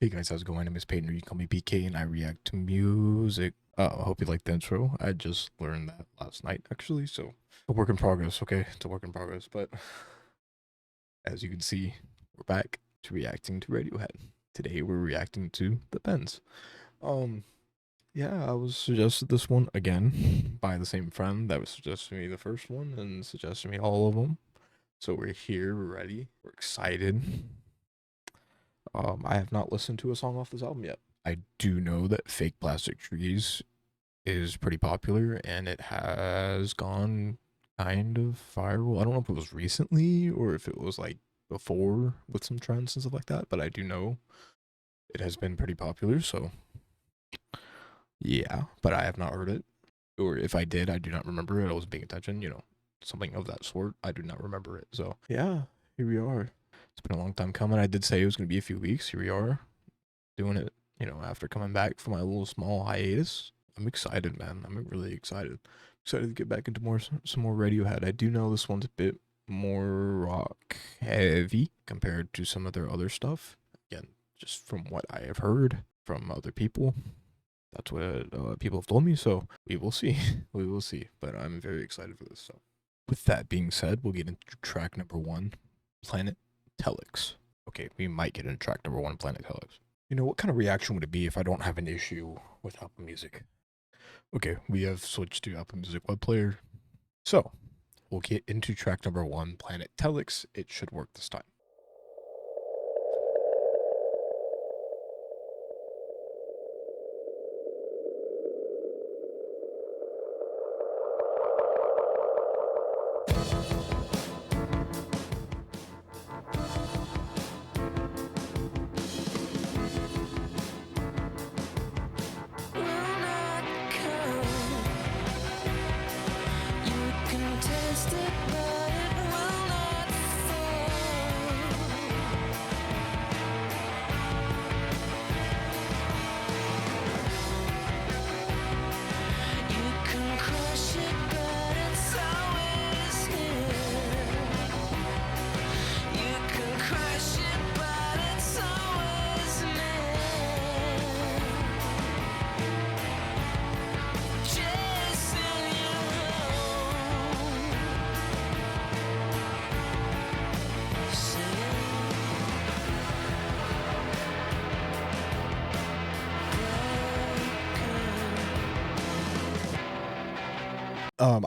Hey guys, how's it going? I'm Peyton, or you can call me PK, and I react to music. I hope you like the intro. I just learned that last night, actually, so a work in progress, okay? It's a work in progress, but as you can see, we're back to reacting to Radiohead. Today, we're reacting to The Bends. Um, yeah, I was suggested this one again by the same friend that was suggesting me the first one and suggesting me all of them. So we're here, we're ready, we're excited. I have not listened to a song off this album yet. I do know that Fake Plastic Trees is pretty popular and it has gone kind of viral. I don't know if it was recently or if it was like before with some trends and stuff like that, but I do know it has been pretty popular. So yeah, but I have not heard it. Or if I did, I do not remember it. I wasn't paying attention, something of that sort. I do not remember it. So yeah, here we are. It's been a long time coming. I did say it was going to be a few weeks. Here we are doing it, after coming back from my little small hiatus. I'm excited, man. I'm really excited. Excited to get back into some more Radiohead. I do know this one's a bit more rock heavy compared to some of their other stuff. Again, just from what I have heard from other people. That's what people have told me, so we will see. We will see. But I'm very excited for this. So, with that being said, we'll get into track number 1, Planet Telex. Okay, we might get into track number 1, Planet Telex. What kind of reaction would it be if I don't have an issue with Apple Music? Okay, we have switched to Apple Music web player. So, we'll get into track number 1, Planet Telex. It should work this time.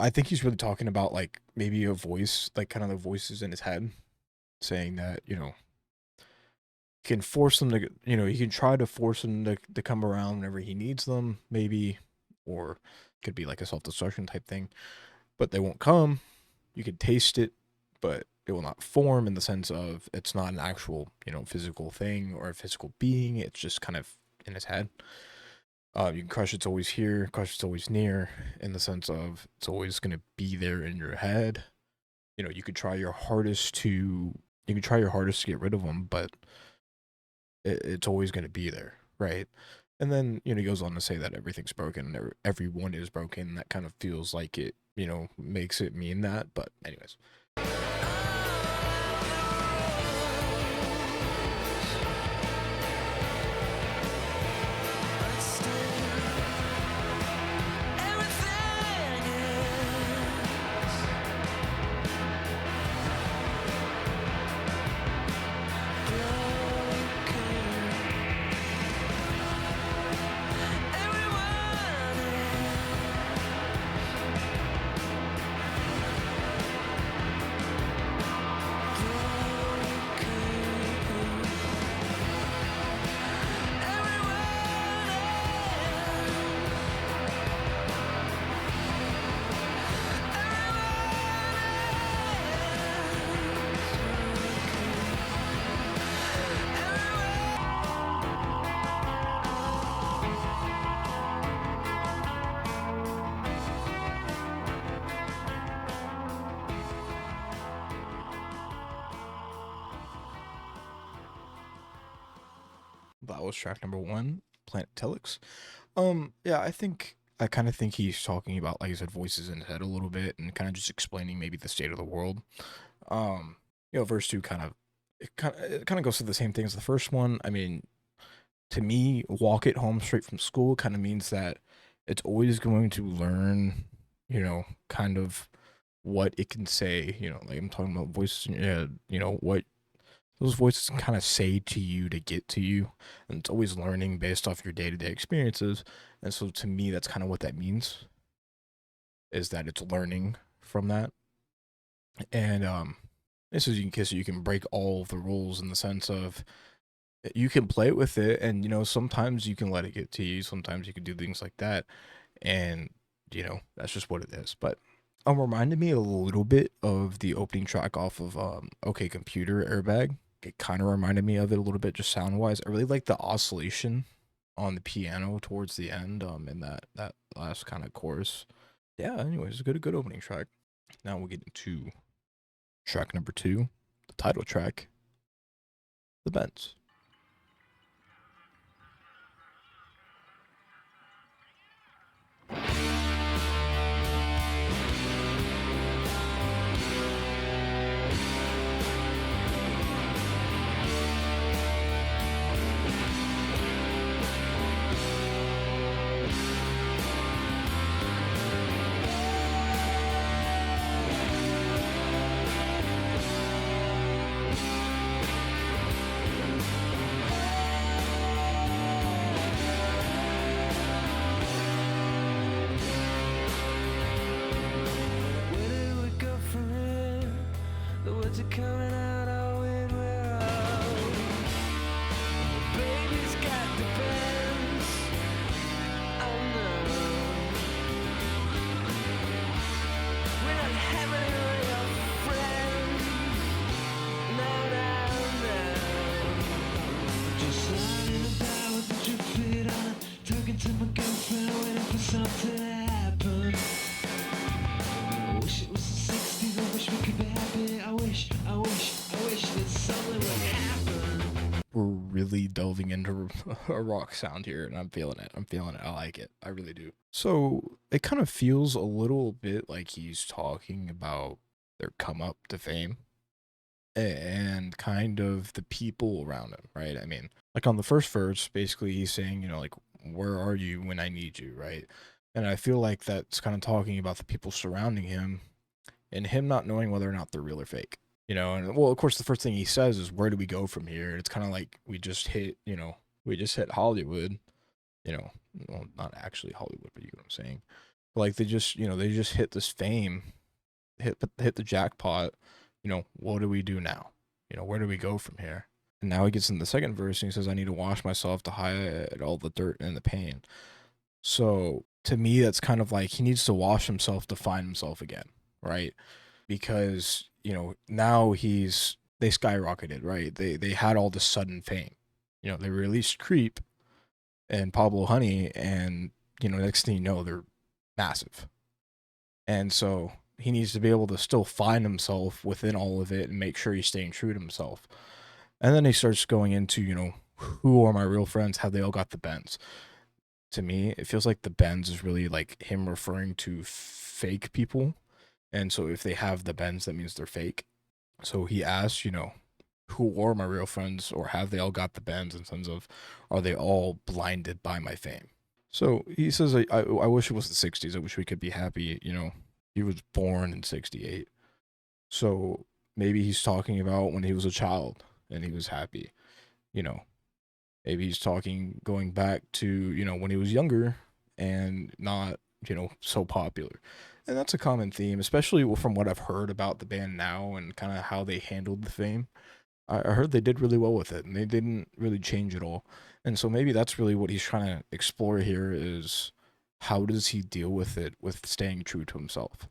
I think he's really talking about like maybe a voice, like kind of the voices in his head, saying that can force them to, he can try to force them to come around whenever he needs them, maybe, or it could be like a self destruction type thing, but they won't come. You could taste it, but it will not form in the sense of it's not an actual, physical thing or a physical being. It's just kind of in his head. You can crush it's always here, crush it's always near, in the sense of it's always going to be there in your head. You could try your hardest to get rid of them, but it's always going to be there, right? And then he goes on to say that everything's broken and everyone is broken. That kind of feels like it, makes it mean that. But anyways. That was track number 1, Planet Telex. Yeah, I kind of think he's talking about, like I said, voices in his head a little bit, and kind of just explaining maybe the state of the world. Verse 2 kind of it kind of goes through the same thing as the first one. I mean, To me, walk it home straight from school kind of means that it's always going to learn, kind of what it can say, like I'm talking about voices in your head, what those voices can kind of say to you to get to you. And it's always learning based off your day to day experiences. And so to me, that's kind of what that means, is that it's learning from that. And this is in case you can break all of the rules in the sense of you can play with it, and sometimes you can let it get to you, sometimes you can do things like that, and that's just what it is. But reminded me a little bit of the opening track off of OK Computer, Airbag. It kind of reminded me of it a little bit, just sound wise. I really like the oscillation on the piano towards the end, in that last kind of chorus. Yeah, anyways, a good opening track. Now we'll get into track number 2, the title track, The Bends. Coming out of when we're old. Baby's got the bends. Oh no, we're not having any real friends. No, just lying about with the drip fit on, talking to my girlfriend, waiting for something to happen. I wish it was the 60s, I wish we could be happy. I wish that something would happen. We're really delving into a rock sound here, and I'm feeling it. I like it. I really do. So it kind of feels a little bit like he's talking about their come up to fame and kind of the people around him, right? I mean, like on the first verse, basically he's saying, like, where are you when I need you, right? And I feel like that's kind of talking about the people surrounding him and him not knowing whether or not they're real or fake. And well, of course, the first thing he says is, where do we go from here? It's kind of like we just hit Hollywood, well, not actually Hollywood, but you know what I'm saying. But like they just hit this fame, hit the jackpot. What do we do now? Where do we go from here? And now he gets in the second verse and he says, I need to wash myself to hide all the dirt and the pain. So to me, that's kind of like he needs to wash himself to find himself again, right? Because now they skyrocketed, right? They had all this sudden fame. They released Creep and Pablo Honey, and next thing you know, they're massive. And so he needs to be able to still find himself within all of it and make sure he's staying true to himself. And then he starts going into, who are my real friends? Have they all got the bends? To me, it feels like the bends is really like him referring to fake people. And so if they have the bends, that means they're fake. So he asks, who are my real friends, or have they all got the bends, in terms of, are they all blinded by my fame? So he says, I wish it was the 60s. I wish we could be happy. He was born in 68. So maybe he's talking about when he was a child and he was happy. Maybe he's going back to, when he was younger and not, so popular. And that's a common theme, especially from what I've heard about the band now and kind of how they handled the fame. I heard they did really well with it, and they didn't really change at all. And so maybe that's really what he's trying to explore here, is how does he deal with it, with staying true to himself?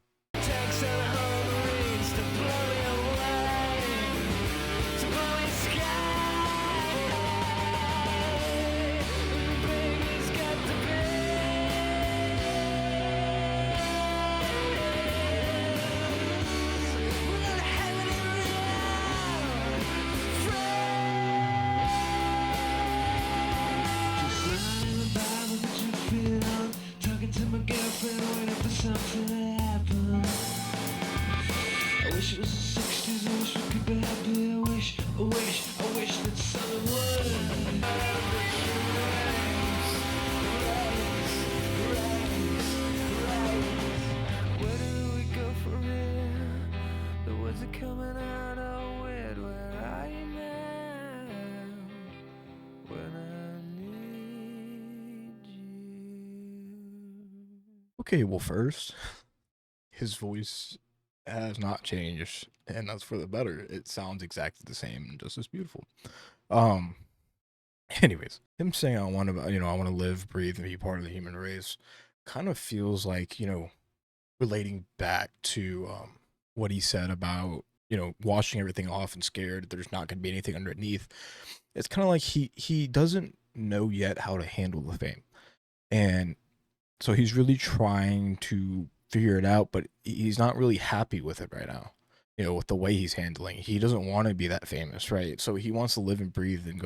I wish that something would. Okay, well, first, his voice has not changed, and that's for the better. It sounds exactly the same and just as beautiful. Um, anyways, him saying I want to, I want to live, breathe, and be part of the human race, kind of feels like relating back to what he said about washing everything off and scared there's not going to be anything underneath. It's kind of like he doesn't know yet how to handle the fame, and so he's really trying to figure it out, but he's not really happy with it right now. With the way he's handling, he doesn't want to be that famous, right? So he wants to live and breathe and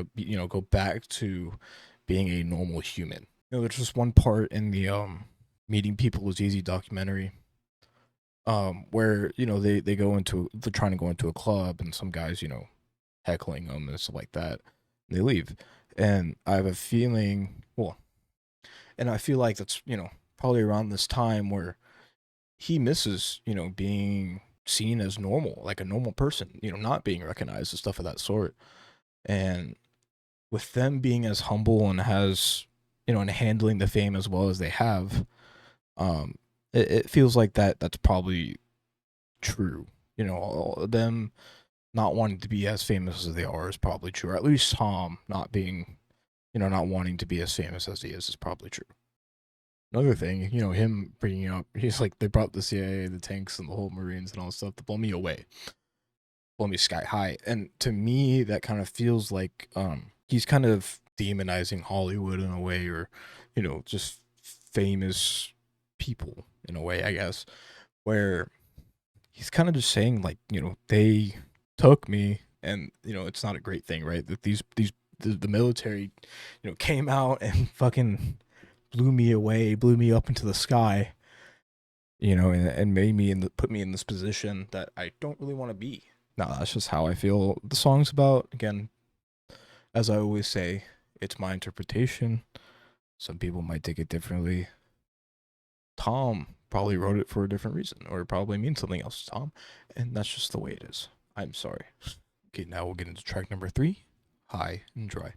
go back to being a normal human. There's just one part in the Meeting People is Easy documentary, where they go into they're trying to go into a club and some guys heckling them and stuff like that. And they leave, and I have a feeling, well, and I feel like that's probably around this time where he misses being seen as normal, like a normal person, not being recognized and stuff of that sort. And with them being as humble and has and handling the fame as well as they have, um, it feels like that's probably true. All of them not wanting to be as famous as they are is probably true. Or at least Tom not being, not wanting to be as famous as he is probably true. Another thing, him bringing up, he's like, they brought the CIA, the tanks, and the whole Marines and all this stuff to blow me away, blow me sky high. And to me, that kind of feels like he's kind of demonizing Hollywood in a way, or, just famous people in a way, I guess, where he's kind of just saying, like, they took me, and, it's not a great thing, right? That the military, came out and fucking blew me away, blew me up into the sky, and made me put me in this position that I don't really want to be. No, that's just how I feel the song's about. Again, as I always say, it's my interpretation. Some people might take it differently. Tom probably wrote it for a different reason, or it probably means something else to Tom, and that's just the way it is. I'm sorry. Okay, now we'll get into track number 3, High and Dry.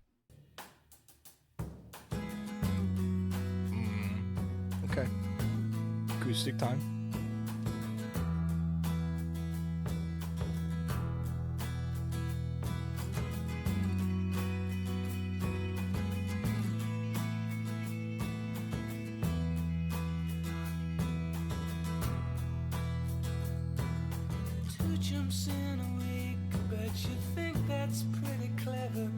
Okay. Acoustic time. Two jumps in a week, bet you think that's pretty clever,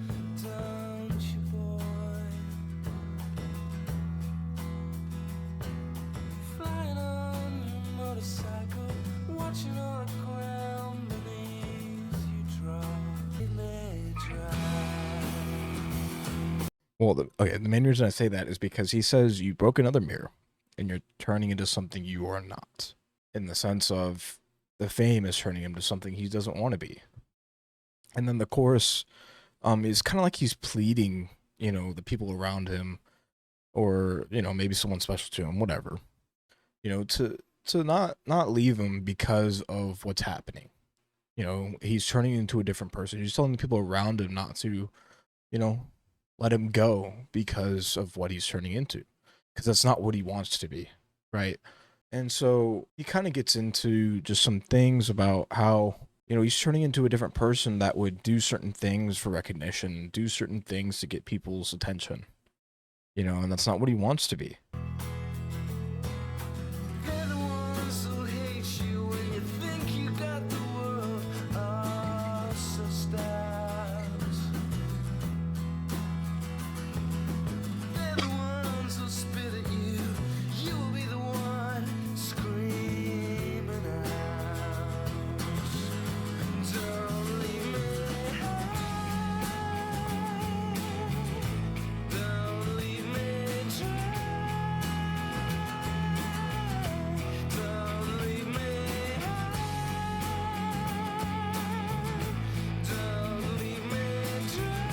don't you, boy? Flying on your motorcycle, watching all the ground beneath you drop. It may dry. Well, the main reason I say that is because he says you broke another mirror and you're turning into something you are not, in the sense of the fame is turning him to something he doesn't want to be. And then the chorus is kind of like he's pleading, the people around him, or maybe someone special to him, whatever, to not leave him because of what's happening. He's turning into a different person. He's telling the people around him not to, let him go because of what he's turning into, because that's not what he wants to be, right? And so he kind of gets into just some things about how, he's turning into a different person that would do certain things for recognition, do certain things to get people's attention, and that's not what he wants to be. They're the ones who hate you when you think you got the world. Oh, so stars. They're the ones who spit at you. You will be the one screaming out. Don't leave me high. Don't leave me dry. Don't leave me high. Don't leave me dry.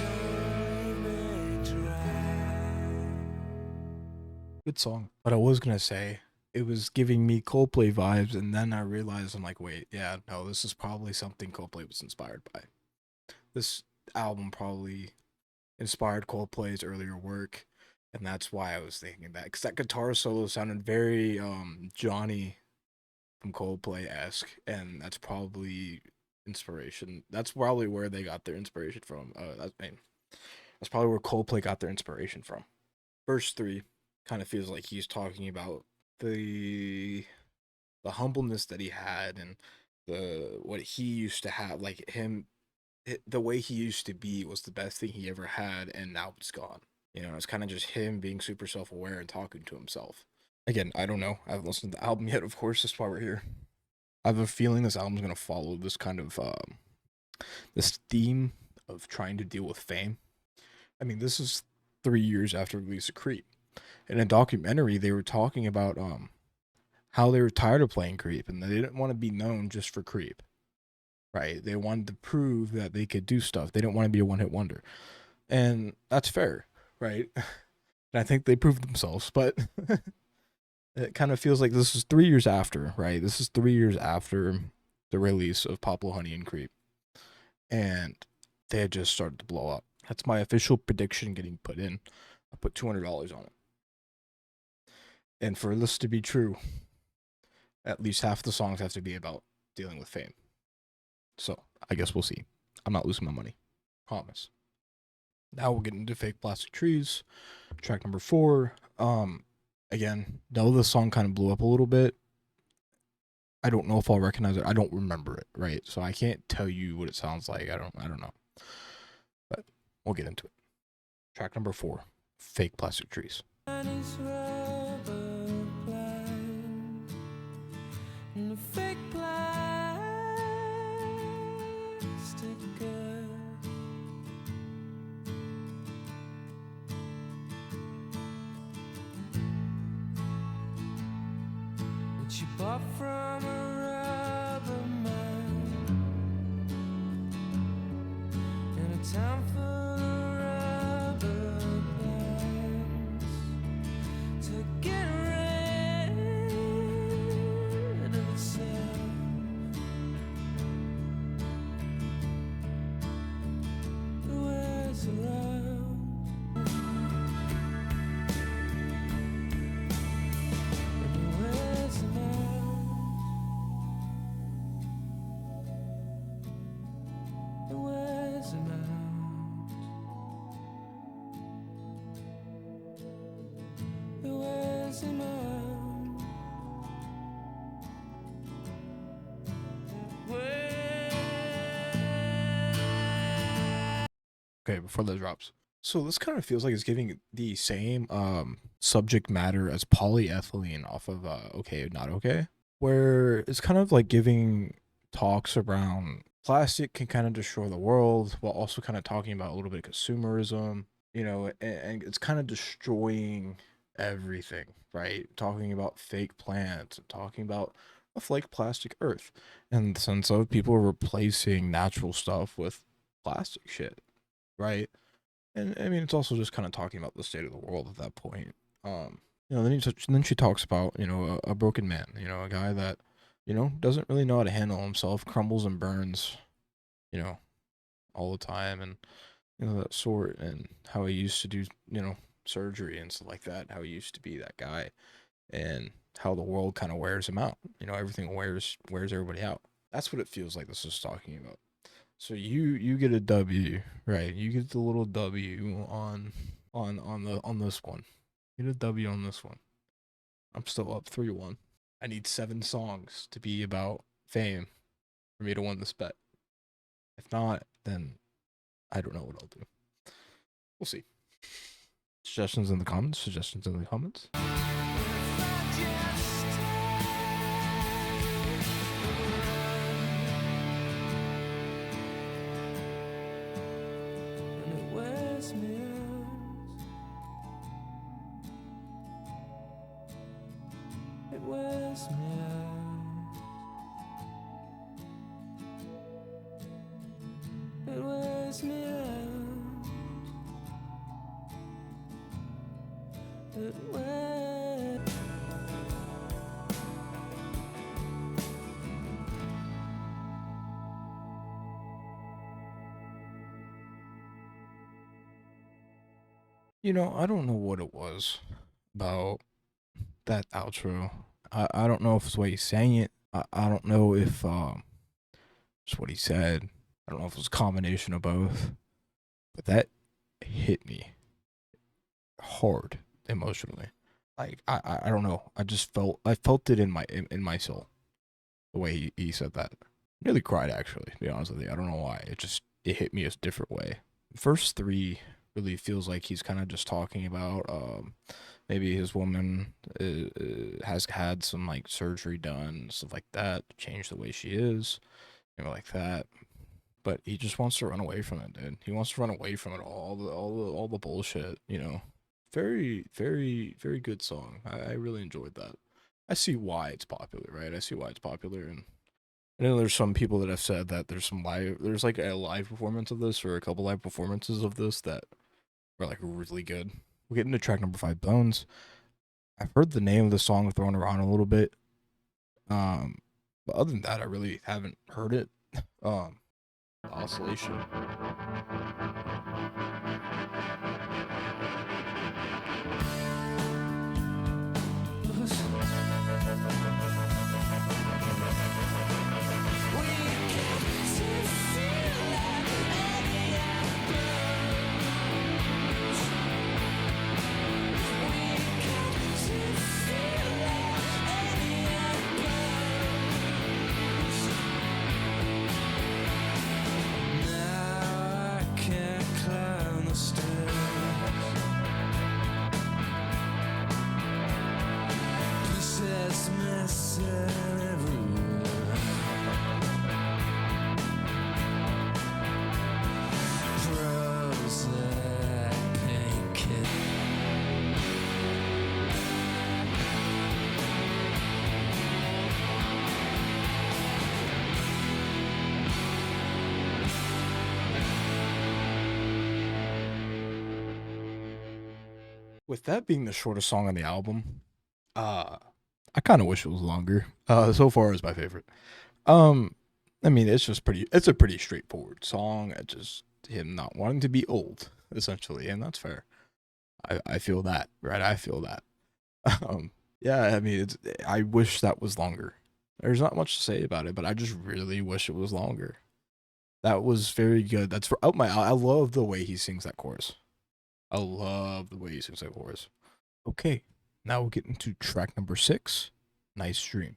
Don't leave me dry. Good song. But I was gonna say, it was giving me Coldplay vibes, and then I realized I'm like, wait, yeah, no, this is probably something Coldplay was inspired by. This album probably inspired Coldplay's earlier work, and that's why I was thinking that, because that guitar solo sounded very Johnny from Coldplay esque, and that's probably inspiration. That's probably where they got their inspiration from. That's probably where Coldplay got their inspiration from. Verse 3 kind of feels like he's talking about the the humbleness that he had, and the what he used to have, like him, the way he used to be was the best thing he ever had, and now it's gone. You know, it's kind of just him being super self-aware and talking to himself. Again, I don't know. I haven't listened to the album yet, of course. That's why we're here. I have a feeling this album's gonna follow this kind of this theme of trying to deal with fame. I mean, this is 3 years after the release of Creep. In a documentary, they were talking about how they were tired of playing Creep, and they didn't want to be known just for Creep. Right? They wanted to prove that they could do stuff. They didn't want to be a one-hit wonder. And that's fair, right? And I think they proved themselves, but it kind of feels like this is 3 years after, right? This is 3 years after the release of Pablo Honey and Creep. And they had just started to blow up. That's my official prediction getting put in. I put $200 on it. And for this to be true, at least half the songs have to be about dealing with fame. So I guess we'll see. I'm not losing my money. Promise. Now we'll get into Fake Plastic Trees. Track number 4. Again, though the song kind of blew up a little bit, I don't know if I'll recognize it. I don't remember it, right? So I can't tell you what it sounds like. I don't know. But we'll get into it. Track number 4. Fake Plastic Trees. She bought from a rubber man in a town full of rubber plants to get rid of itself. The words around. Okay, before that drops. So this kind of feels like it's giving the same subject matter as polyethylene off of Okay Not Okay, where it's kind of like giving talks around plastic can kind of destroy the world, while also kind of talking about a little bit of consumerism, you know, and it's kind of destroying everything, right? Talking about fake plants and talking about a flake plastic earth, and the sense of people replacing natural stuff with plastic shit, right? And I mean, it's also just kind of talking about the state of the world at that point. You know, then she talks about, you know, a broken man, you know, a guy that, you know, doesn't really know how to handle himself, crumbles and burns, you know, all the time, and you know that sort, and how he used to do, you know, surgery and stuff like that, how he used to be that guy, and how the world kind of wears him out. You know, everything wears everybody out. That's what it feels like this is talking about. So you get a W, right? You get the little W on this one. You get a W on this one. I'm still up 3-1. I need 7 songs to be about fame for me to win this bet. If not, then I don't know what I'll do. We'll see. Suggestions in the comments. Suggestions in the comments. It wears me out. It wears me out. It wears. I don't know what it was about that outro. I don't know if it's the way he sang it. I don't know if it's what he said. I don't know if it was a combination of both. But that hit me hard emotionally. Like I don't know. I felt it in my soul the way he said that. Nearly cried actually, to be honest with you. I don't know why. It hit me a different way. First three really feels like he's kind of just talking about maybe his woman has had some like surgery done, stuff like that, change the way she is, like that. But he just wants to run away from it, dude. He wants to run away from it all the bullshit. Very, very, very good song. I really enjoyed that. I see why it's popular, right? I see why it's popular, and I know there's some people that have said that there's like a live performance of this or a couple live performances of this that are like really good. We'll get into track number 5, Bones. I've heard the name of the song thrown around a little bit, but other than that, I really haven't heard it. Oscillation. With that being the shortest song on the album, uh, I kind of wish it was longer. So far is my favorite. Um, I mean, it's a pretty straightforward song. It's just him not wanting to be old, essentially, and that's fair. I feel that, right? I feel that. Yeah, I mean, I wish that was longer. There's not much to say about it, but I just really wish it was longer. That was very good. That's for out my. I love the way he sings that chorus. I love the way he sings that chorus. Okay, now we'll get into track number 6, Nice Dream.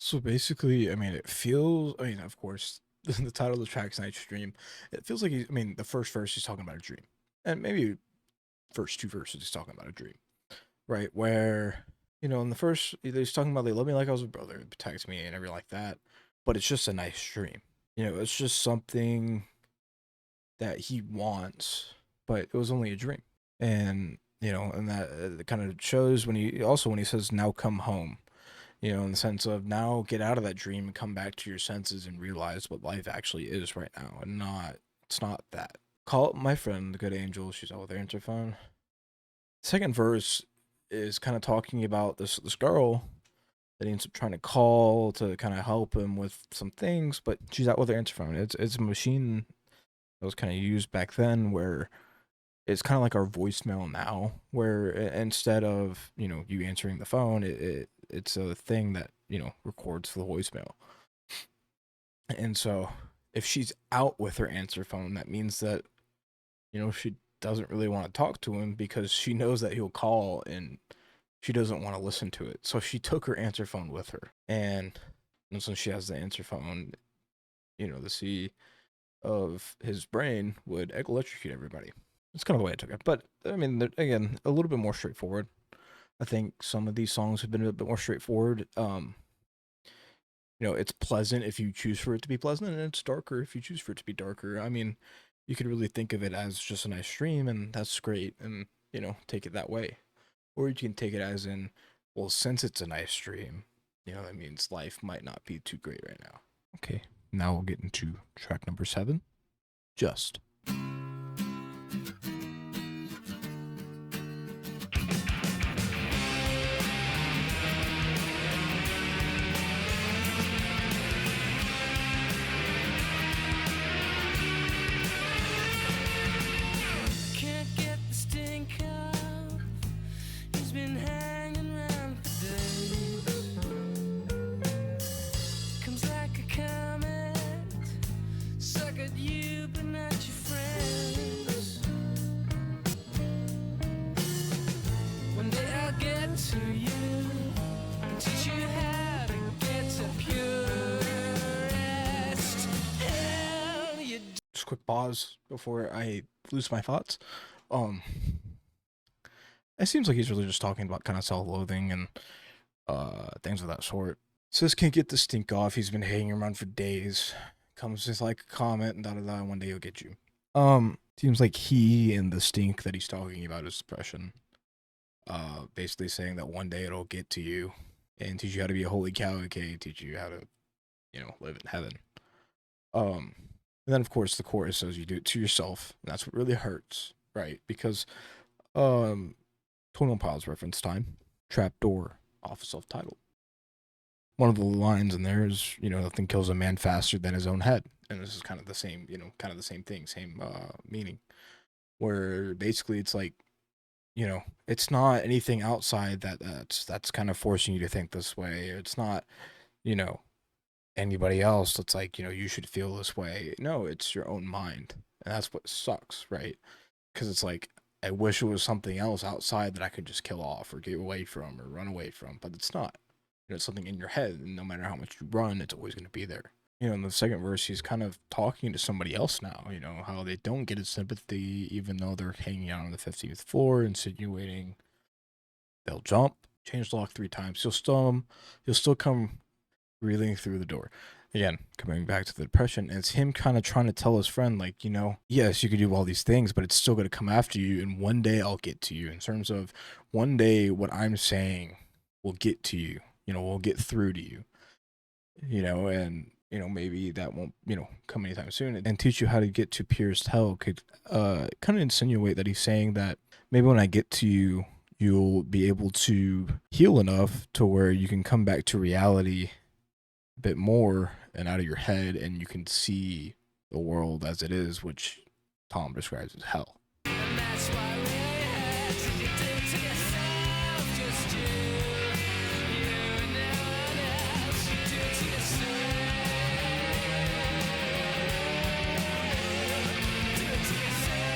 So basically, I mean, I mean, of course, the title of the track's Night's Dream. It feels like I mean, the first verse he's talking about a dream. And maybe first two verses he's talking about a dream, right? Where, in the first, he's talking about they love me like I was a brother, protects me and everything like that. But it's just a nice dream. It's just something that he wants, but it was only a dream. And And that kind of shows when he says, now come home, in the sense of now get out of that dream and come back to your senses and realize what life actually is right now, and it's not that. Call my friend, the good angel, she's out with her answer phone. Second verse is kind of talking about this girl that he ends up trying to call to kind of help him with some things, but she's out with her answer phone. It's a machine that was kind of used back then, where it's kind of like our voicemail now, where instead of you answering the phone, it's a thing that records the voicemail. And so if she's out with her answer phone, that means that she doesn't really want to talk to him, because she knows that he'll call and she doesn't want to listen to it. So she took her answer phone with her, and since she has the answer phone, the C of his brain would electrocute everybody. That's kind of the way I took it. But I mean, again, a little bit more straightforward. I think some of these songs have been a bit more straightforward. It's pleasant if you choose for it to be pleasant, and it's darker if you choose for it to be darker. I mean, you could really think of it as just a nice dream, and that's great, and take it that way. Or you can take it as in, well, since it's a nice dream, that means life might not be too great right now. Okay, now we'll get into track number 7, Just. Quick pause before I lose my thoughts. It seems like he's really just talking about kind of self-loathing and things of that sort. Says can't get the stink off. He's been hanging around for days. Comes with like a comment and da. One day he'll get you. Seems like he and the stink that he's talking about is depression. Basically saying that one day it'll get to you and teach you how to be a holy cow, aka teach you how to, live in heaven. And then, of course, the chorus says you do it to yourself. And that's what really hurts, right? Because, Tonal Piles reference time, Trapdoor, off of self-titled. One of the lines in there is, nothing kills a man faster than his own head. And this is kind of the same, kind of the same thing, same meaning. Where basically it's like, it's not anything outside that's kind of forcing you to think this way. It's not, anybody else that's like, you should feel this way. No, it's your own mind. And that's what sucks, right? Because it's like, I wish it was something else outside that I could just kill off or get away from or run away from, but it's not. It's something in your head, and no matter how much you run, it's always going to be there. In the second verse, he's kind of talking to somebody else now, how they don't get his sympathy, even though they're hanging out on the 15th floor, insinuating they'll jump, change the lock 3 times. He'll still come reeling through the door. Again, coming back to the depression, and it's him kind of trying to tell his friend, like, yes, you could do all these things, but it's still going to come after you, and one day I'll get to you. In terms of one day, what I'm saying will get to you, will get through to you, and, maybe that won't, come anytime soon, and teach you how to get to pierced hell could kind of insinuate that he's saying that maybe when I get to you, you'll be able to heal enough to where you can come back to reality bit more and out of your head, and you can see the world as it is, which Tom describes as hell. And that's why Radiohead said you do it to yourself, just you and no one else, you do it to yourself. Do it to yourself.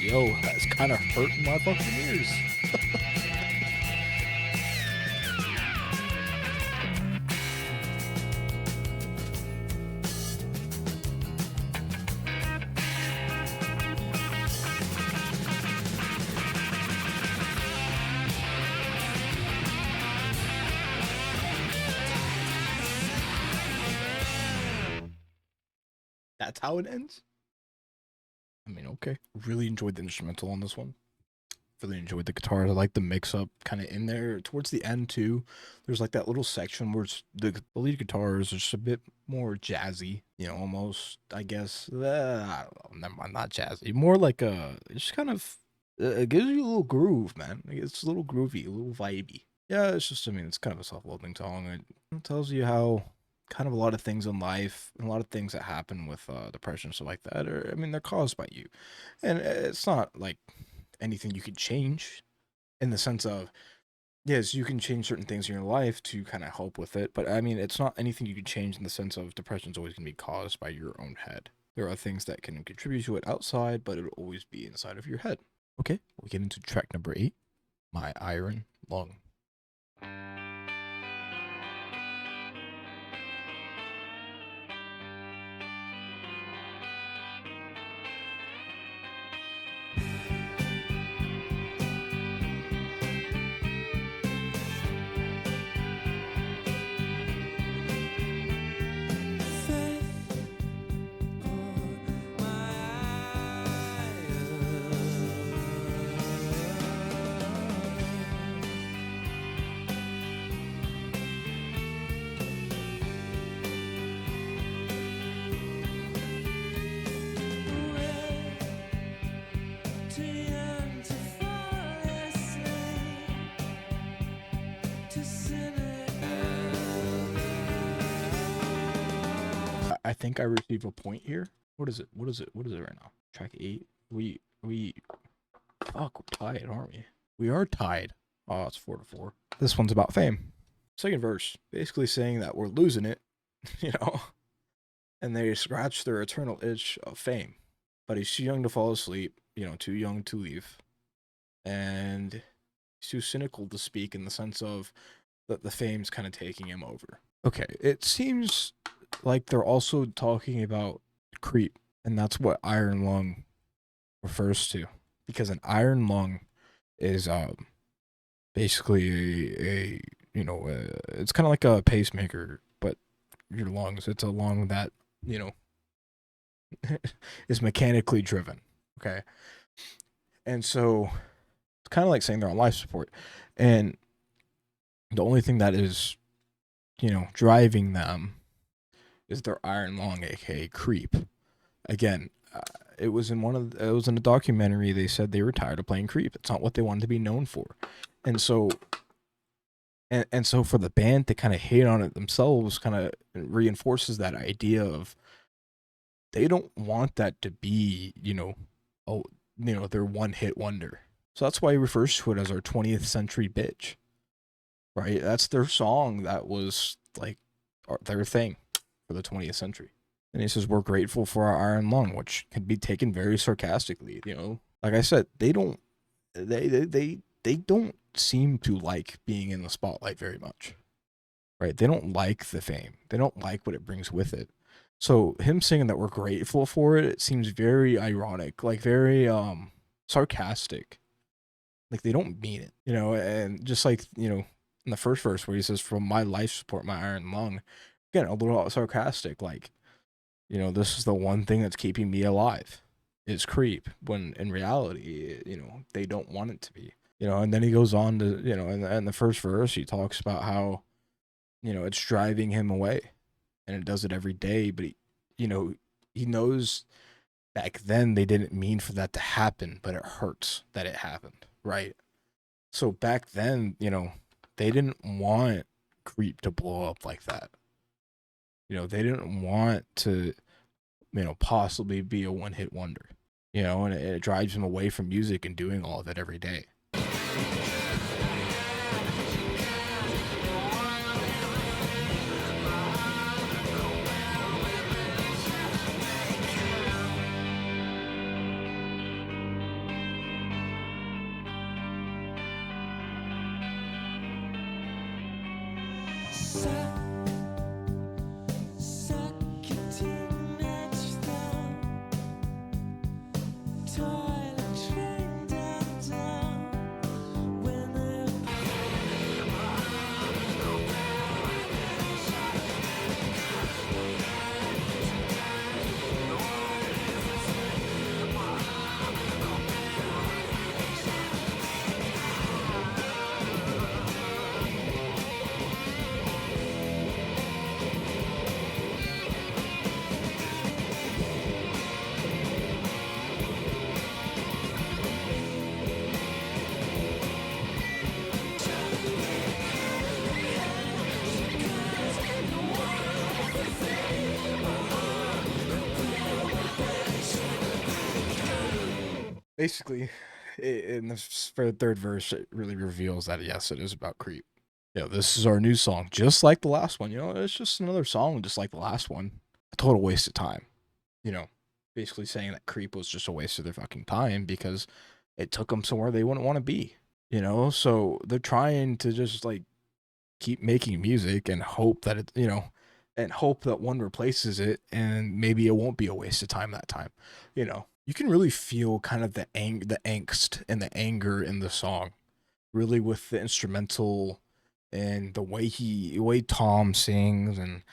Yo, that's kind of hurting my fucking ears. That's how it ends? I mean, okay. Really enjoyed the instrumental on this one. Really enjoyed the guitars. I like the mix up kind of in there. Towards the end, too, there's like that little section where the lead guitars are just a bit more jazzy, you know, almost, I guess. I don't know. Never mind, not jazzy. More like it's just kind of, it gives you a little groove, man. Like, it's a little groovy, a little vibey. Yeah, it's just, I mean, it's kind of a self-loathing song. It tells you how kind of a lot of things in life, and a lot of things that happen with depression and stuff like that, are, I mean, they're caused by you. And it's not like anything you can change in the sense of, yes, you can change certain things in your life to kind of help with it, but I mean, it's not anything you can change in the sense of depression's always going to be caused by your own head. There are things that can contribute to it outside, but it'll always be inside of your head. Okay, we'll get into track number 8, My Iron Lung. I think I receive a point here. What is it? What is it? What is it right now? Track 8. Fuck, we're tied, aren't we? We are tied. Oh, it's 4-4. This one's about fame. Second verse, basically saying that we're losing it, you know, and they scratch their eternal itch of fame. But he's too young to fall asleep, you know, too young to leave. And he's too cynical to speak in the sense of that the fame's kind of taking him over. Okay, it seems like they're also talking about creep, and that's what iron lung refers to, because an iron lung is basically a you know, it's kind of like a pacemaker, but your lungs. It's a lung that, you know, is mechanically driven. Okay, and so it's kind of like saying they're on life support, and the only thing that is, you know, driving them is their iron lung, aka creep. Again, it was in a documentary. They said they were tired of playing creep. It's not what they wanted to be known for, and so for the band to kind of hate on it themselves, kind of reinforces that idea of they don't want that to be, you know, their one hit wonder. So that's why he refers to it as our 20th century bitch, right? That's their song that was like their thing for the 20th century. And he says, we're grateful for our iron lung, which can be taken very sarcastically, you know. Like I said, they don't seem to like being in the spotlight very much, right? They don't like the fame. They don't like what it brings with it. So him saying that we're grateful for it, it seems very ironic, like very sarcastic. Like they don't mean it, you know. And just like, you know, in the first verse where he says, from my life support, my iron lung, again, a little sarcastic, like, you know, this is the one thing that's keeping me alive is creep, when in reality, you know, they don't want it to be, you know. And then he goes on to, you know, in the first verse, he talks about how, you know, it's driving him away, and it does it every day. But he, you know, he knows back then they didn't mean for that to happen, but it hurts that it happened, right? So back then, you know, they didn't want creep to blow up like that. You know, they didn't want to, you know, possibly be a one-hit wonder, you know, and it drives him away from music and doing all of it every day. Basically, in the for the third verse, it really reveals that yes, it is about Creep. This is our new song, just like the last one. It's just another song, just like the last one. A total waste of time. Basically saying that Creep was just a waste of their fucking time because it took them somewhere they wouldn't want to be. So they're trying to just like keep making music and hope that and hope that one replaces it, and maybe it won't be a waste of time that time. You can really feel kind of the angst and the anger in the song, really, with the instrumental and the way Tom sings, and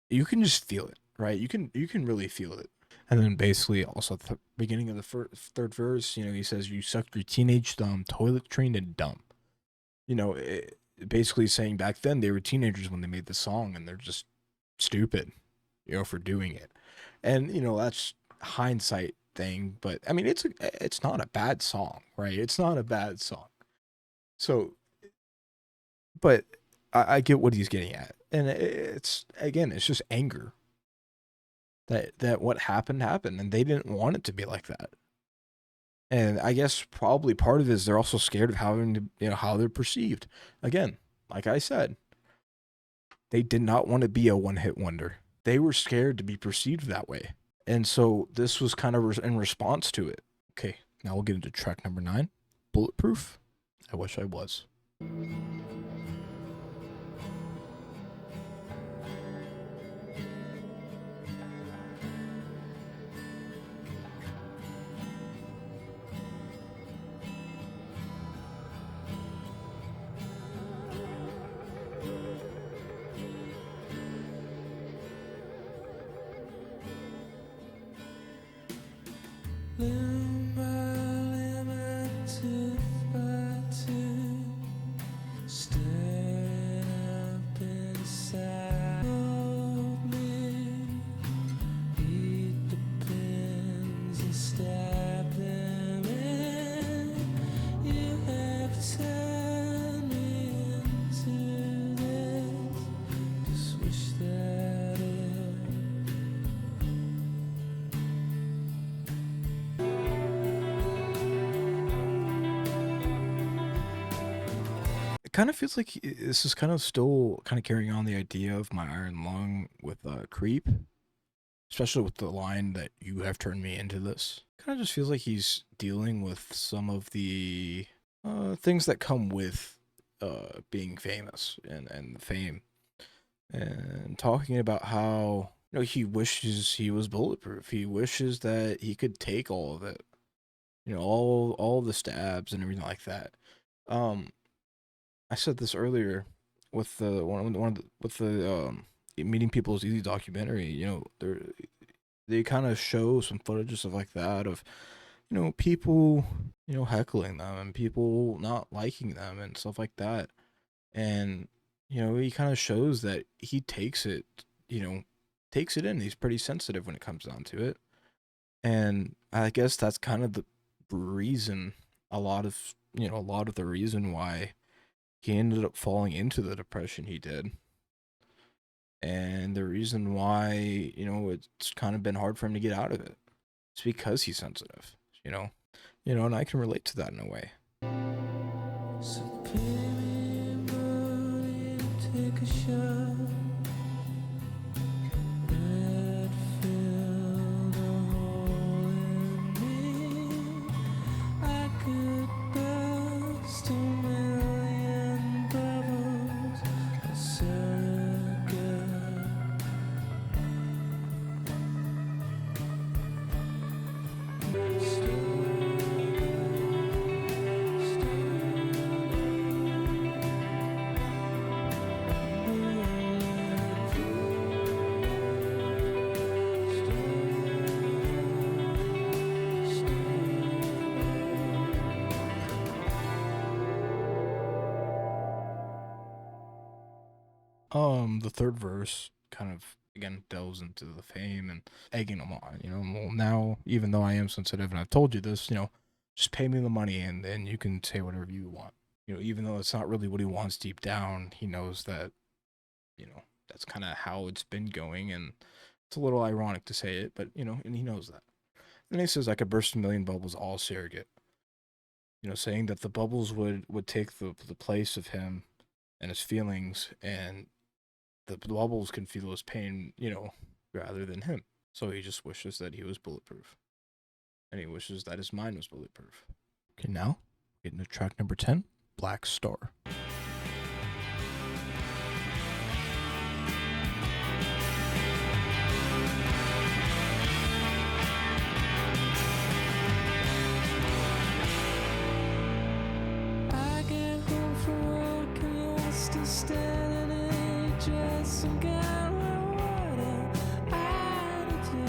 you can just feel it, right? You can really feel it. And then basically also at the beginning of the third verse, he says, "You sucked your teenage thumb, toilet trained and dumb." Basically saying back then they were teenagers when they made the song, and they're just stupid, for doing it. And that's hindsight thing, but I mean it's not a bad song, right? It's not a bad song. So, but I get what he's getting at, and it's just anger that what happened, and they didn't want it to be like that. And I guess probably part of it is they're also scared of having to, how they're perceived. Again, like I said, they did not want to be a one-hit wonder. They were scared to be perceived that way. And so this was kind of in response to it. Okay, now we'll get into track number 9, Bulletproof. I wish I was. Limb by limb and tooth by tooth, staring up inside of me. Eat the pins and stab them in. You have turned me into this. Just wish that It kind of feels like this is kind of still kind of carrying on the idea of My Iron Lung with Creep, especially with the line that "You have turned me into this." Kind of just feels like he's dealing with some of the things that come with being famous and fame, and talking about how he wishes he was bulletproof. He wishes that he could take all of it, all the stabs and everything like that. I said this earlier with the with the Meeting People is Easy documentary. They kind of show some footage and stuff like that of people heckling them and people not liking them and stuff like that. And he kind of shows that he takes it in. He's pretty sensitive when it comes down to it. And I guess that's kind of the reason, a lot of the reason why he ended up falling into the depression he did. And the reason why, it's kind of been hard for him to get out of it. It's because he's sensitive, and I can relate to that in a way. so pay me money to take a shot. Red filled a hole in me. I could burst a million bubbles. I The third verse kind of again delves into the fame and egging him on. Well, now even though I am sensitive and I've told you this, just pay me the money and then you can say whatever you want. Even though it's not really what he wants deep down, he knows that that's kind of how it's been going, and it's a little ironic to say it, but and he knows that. Then he says, "I could burst a million bubbles, all surrogate." Saying that the bubbles would take the place of him and his feelings, and the bubbles can feel his pain, rather than him. So he just wishes that he was bulletproof, and he wishes that his mind was bulletproof. Okay, now getting to track number 10, Black Star. I get home from work and you're still standing in your dress and got what I do.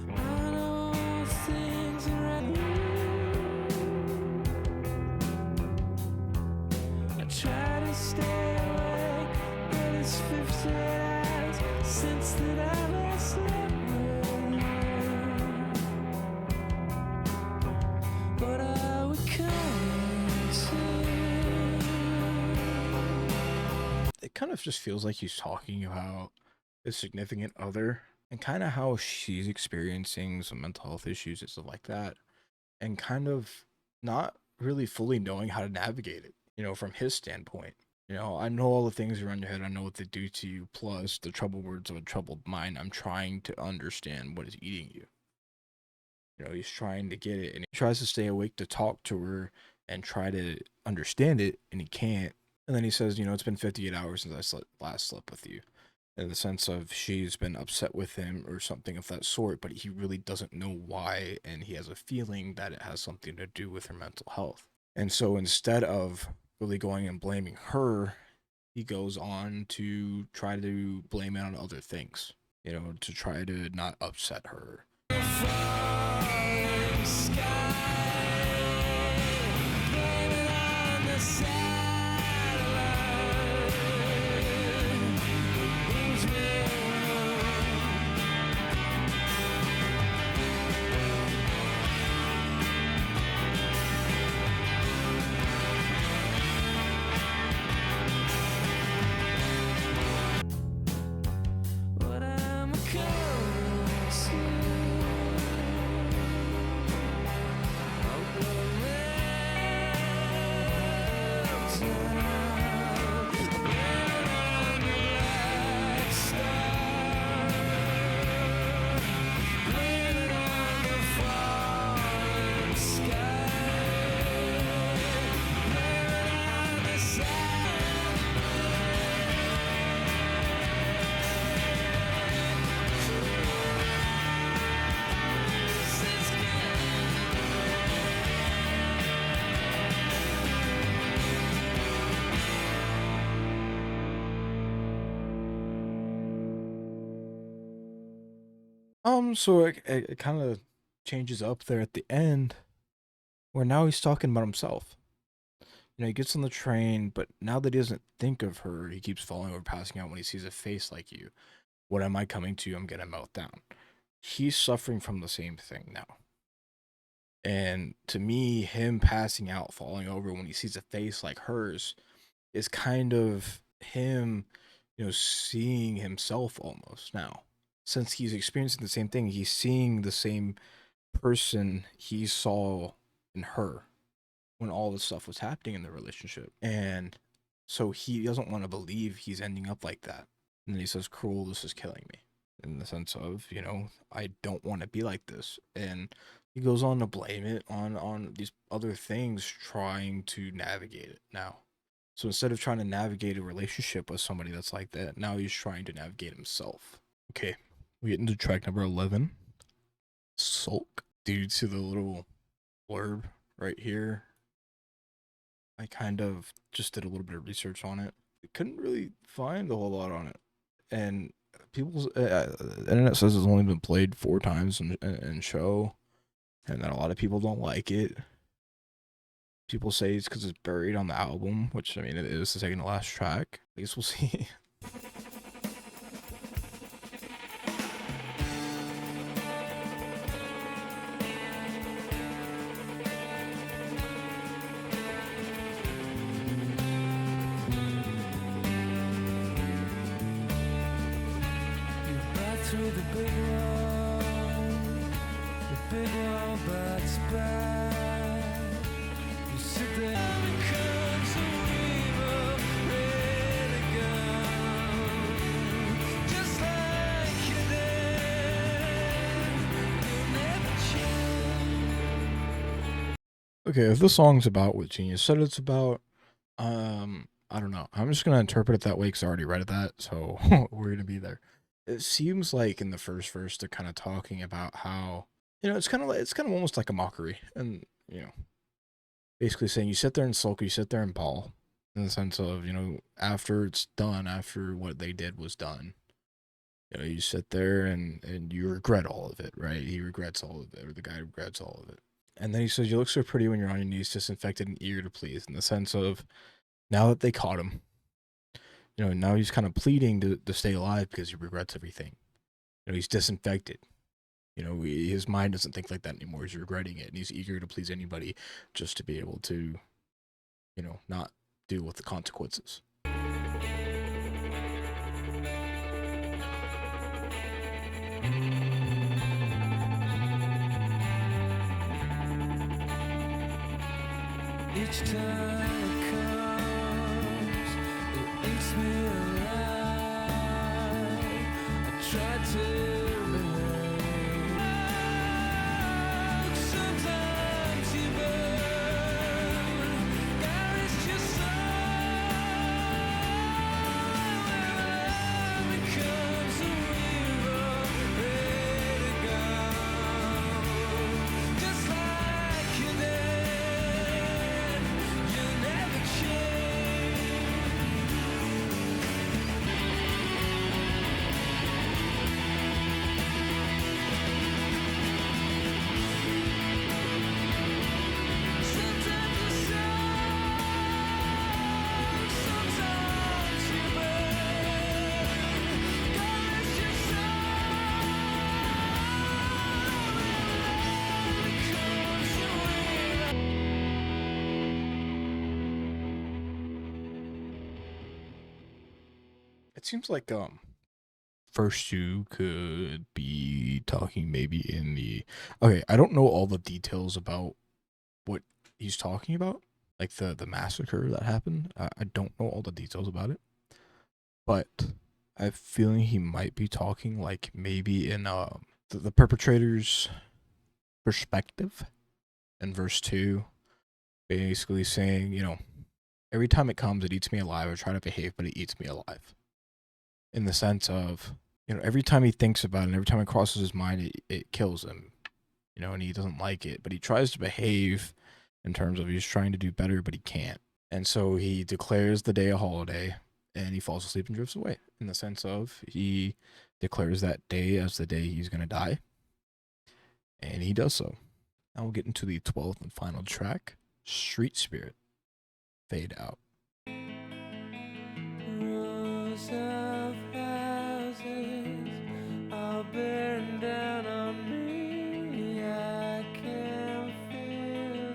I know all things are right. I try to stay awake, but it's 50 hours since that I last slept with you. But I would come to. It kind of just feels like he's talking about his significant other and kind of how she's experiencing some mental health issues and stuff like that, and kind of not really fully knowing how to navigate it, from his standpoint. I know all the things around your head, I know what they do to you, plus the troubled words of a troubled mind. I'm trying to understand what is eating you. He's trying to get it, and he tries to stay awake to talk to her and try to understand it, and he can't. And then he says, it's been 58 hours since I last slept with you, in the sense of she's been upset with him or something of that sort, but he really doesn't know why, and he has a feeling that it has something to do with her mental health. And so instead of really going and blaming her, he goes on to try to blame it on other things, to try to not upset her. Falling sky, blame it on the satellite. Leaves me alone. But I'm coming to. So it kind of changes up there at the end, where now he's talking about himself. He gets on the train, but now that he doesn't think of her, he keeps falling over, passing out when he sees a face like you. What am I coming to? I'm gonna melt down. He's suffering from the same thing now. And to me, him passing out, falling over when he sees a face like hers is kind of him, seeing himself almost now. Since he's experiencing the same thing, he's seeing the same person he saw in her when all this stuff was happening in the relationship. And so he doesn't want to believe he's ending up like that. And then he says, "Cruel, this is killing me." In the sense of, I don't want to be like this. And he goes on to blame it on these other things, trying to navigate it now. So instead of trying to navigate a relationship with somebody that's like that, now he's trying to navigate himself. Okay, we get into track number 11, Sulk. Due to the little blurb right here, I kind of just did a little bit of research on it. I couldn't really find a whole lot on it. And people's internet says it's only been played 4 times in show, and that a lot of people don't like it. People say it's because it's buried on the album, which, I mean, it is the second to last track. I guess we'll see. Through the big wall bats back. You sit there and it comes a river, ready to go. Just like you did, you never change. Okay, if this song's about what Genius said it's about, I don't know. I'm just gonna interpret it that way because I already read that, so we're gonna be there. It seems like in the first verse they're kind of talking about how, it's kind of almost like a mockery, and basically saying you sit there and sulk, you sit there and bawl, in the sense of after it's done, after what they did was done, you sit there and you regret all of it, right? He regrets all of it, or the guy regrets all of it, and then he says you look so pretty when you're on your knees, disinfected and eager to please, in the sense of now that they caught him. Now he's kind of pleading to stay alive because he regrets everything. He's disinfected. His mind doesn't think like that anymore. He's regretting it, and he's eager to please anybody just to be able to, not deal with the consequences. Each time it comes, it eats me alive. I try to relate. Sometimes you burn, God is just love. It becomes a river, ready to go. Just like you did, you never change. Sometimes you sound, sometimes you burn. God is just It seems like first two could be talking maybe in the I don't know all the details about what he's talking about, like the massacre that happened. I don't know all the details about it, but I have a feeling he might be talking like maybe in the perpetrator's perspective in verse 2, basically saying, every time it comes, it eats me alive. I try to behave, but it eats me alive. In the sense of, every time he thinks about it, and every time it crosses his mind, it kills him, and he doesn't like it, but he tries to behave in terms of he's trying to do better, but he can't. And so he declares the day a holiday, and he falls asleep and drifts away, in the sense of he declares that day as the day he's going to die, and he does so. Now we'll get into the 12th and final track, Street Spirit, Fade Out. rows of houses all bearing down on me. I can feel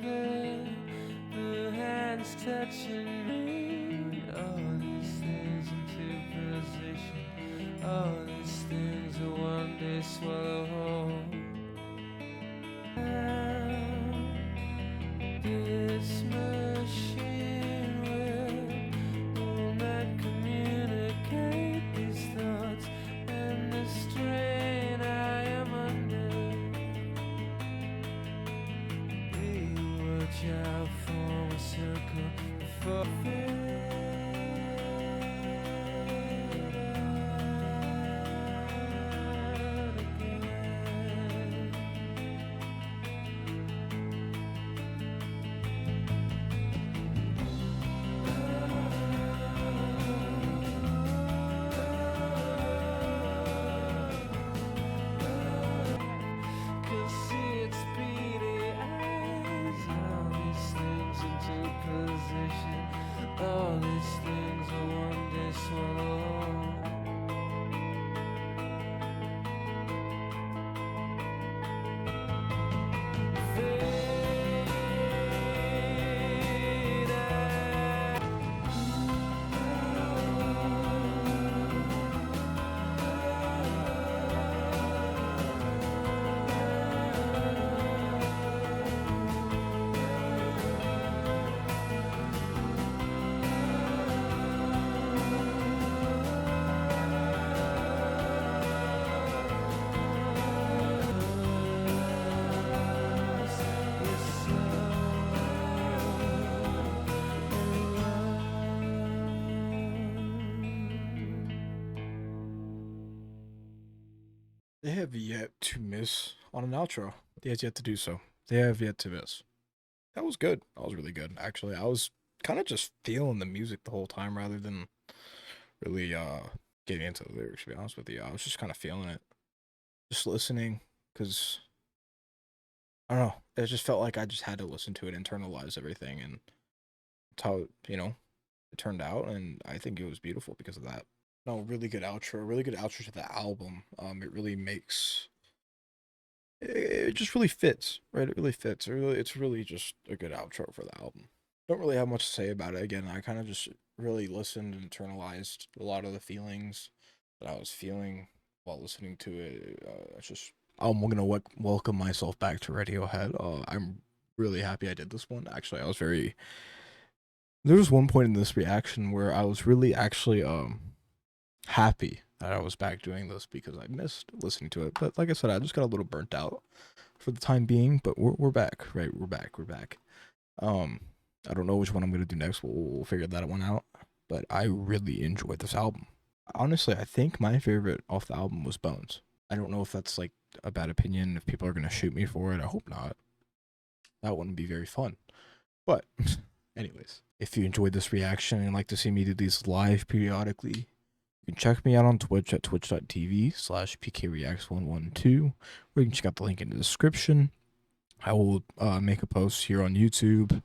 the hands touching me. All these things into position. All these things will one day swallow whole. This machine will not communicate these thoughts and the strain I am under. We watch out for a circle before see its beady eyes. All these things into They have yet to miss on an outro. They have yet to do so. They have yet to miss. That was good. That was really good. Actually, I was kind of just feeling the music the whole time rather than really getting into the lyrics, to be honest with you. I was just kind of feeling it. Just listening, because I don't know. It just felt like I just had to listen to it, internalize everything, and that's how it turned out. And I think it was beautiful because of that. No, really good outro to the album. It really makes it just really fits, right? It really fits. It's really just a good outro for the album. Don't really have much to say about it. Again, I kind of just really listened and internalized a lot of the feelings that I was feeling while listening to it. It's just I'm gonna welcome myself back to Radiohead. I'm really happy I did this one. Actually, I was very. There was one point in this reaction where I was really actually happy that I was back doing this because I missed listening to it. But like I said, I just got a little burnt out for the time being. But we're back, right? We're back. Um, I don't know which one I'm gonna do next. We'll figure that one out. But I really enjoyed this album. Honestly, I think my favorite off the album was Bones. I don't know if that's like a bad opinion. If people are gonna shoot me for it, I hope not. That wouldn't be very fun. But, anyways, if you enjoyed this reaction and like to see me do these live periodically, you can check me out on Twitch at twitch.tv/pkreacts112, or you can check out the link in the description. I will make a post here on YouTube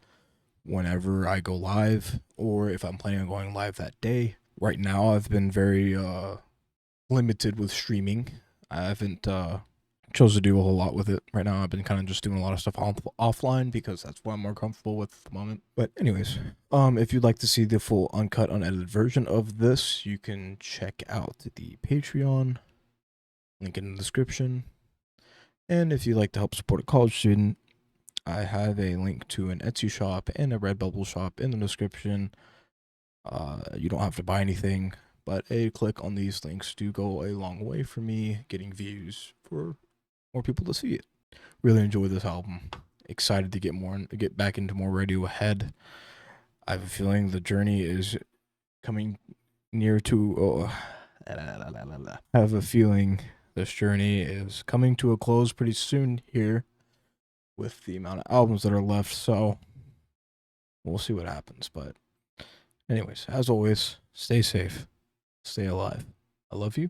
whenever I go live, or if I'm planning on going live that day. Right now, I've been very limited with streaming. I haven't chose to do a whole lot with it right now. I've been kind of just doing a lot of stuff offline because that's what I'm more comfortable with at the moment. But anyways, if you'd like to see the full uncut, unedited version of this, you can check out the Patreon, link in the description. And if you'd like to help support a college student, I have a link to an Etsy shop and a Redbubble shop in the description. You don't have to buy anything, but a click on these links do go a long way for me getting views for more people to see it. Really enjoy this album. Excited to get back into more Radiohead. I have a feeling the journey is coming near to. I have a feeling this journey is coming to a close pretty soon here, with the amount of albums that are left. So we'll see what happens. But anyways, as always, stay safe, stay alive. I love you.